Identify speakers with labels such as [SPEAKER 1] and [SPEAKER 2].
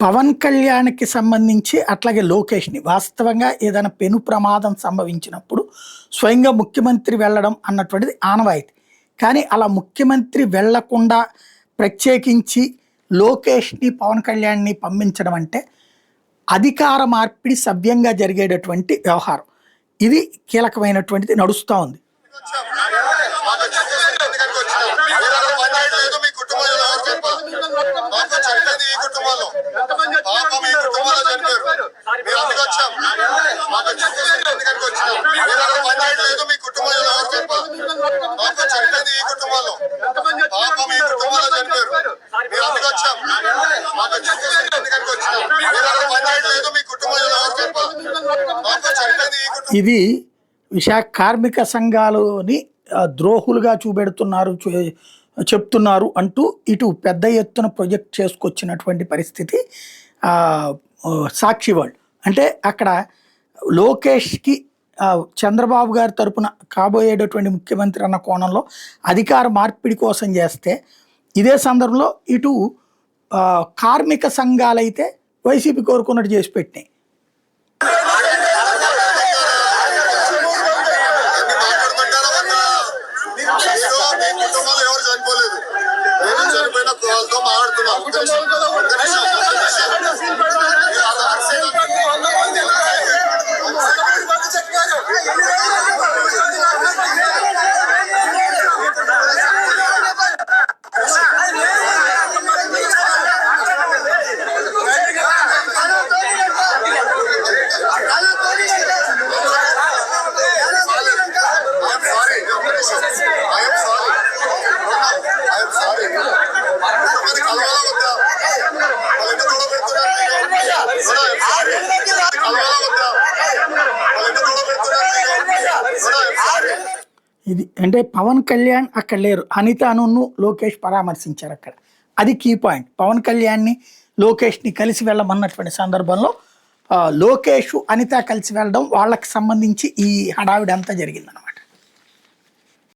[SPEAKER 1] పవన్ కళ్యాణ్‌కి సంబంధించి అట్లాగే లోకేష్‌ని వాస్తవంగా ఏదైనా పెను ప్రమాదం సంభవించినప్పుడు స్వయంగా ముఖ్యమంత్రి వెళ్ళడం అన్నటువంటిది ఆనవాయితీ. కానీ అలా ముఖ్యమంత్రి వెళ్ళకుండా ప్రత్యేకించి లోకేష్‌ని, పవన్ కళ్యాణ్‌ని పంపించడం అంటే అధికార మార్పిడి సవ్యంగా జరిగేటటువంటి వ్యవహారం. ఇది కీలకమైనటువంటిది నడుస్తా ఉంది. ఇది విశాఖ కార్మిక సంఘాలని ద్రోహులుగా చూపెడుతున్నారు, చెప్తున్నారు అంటూ ఇటు పెద్ద ఎత్తున ప్రొజెక్ట్ చేసుకొచ్చినటువంటి పరిస్థితి సాక్షి వాళ్ళు. అంటే అక్కడ లోకేష్కి చంద్రబాబు గారి తరపున కాబోయేటటువంటి ముఖ్యమంత్రి అన్న కోణంలో అధికార మార్పిడి కోసం చేస్తే, ఇదే సందర్భంలో ఇటు కార్మిక సంఘాలైతే వైసీపీ కోరుకున్నట్టు చేసి పెట్టినాయి. ఇది అంటే పవన్ కళ్యాణ్ అక్కడ లేరు, అనితను లోకేష్ పరామర్శించారు అక్కడ. అది కీ పాయింట్. పవన్ కళ్యాణ్ని లోకేష్ని కలిసి వెళ్ళమన్నటువంటి సందర్భంలో లోకేష్ అనిత కలిసి వెళ్ళడం వాళ్ళకి సంబంధించి ఈ హడావిడి అంతా జరిగిందన్నమాట.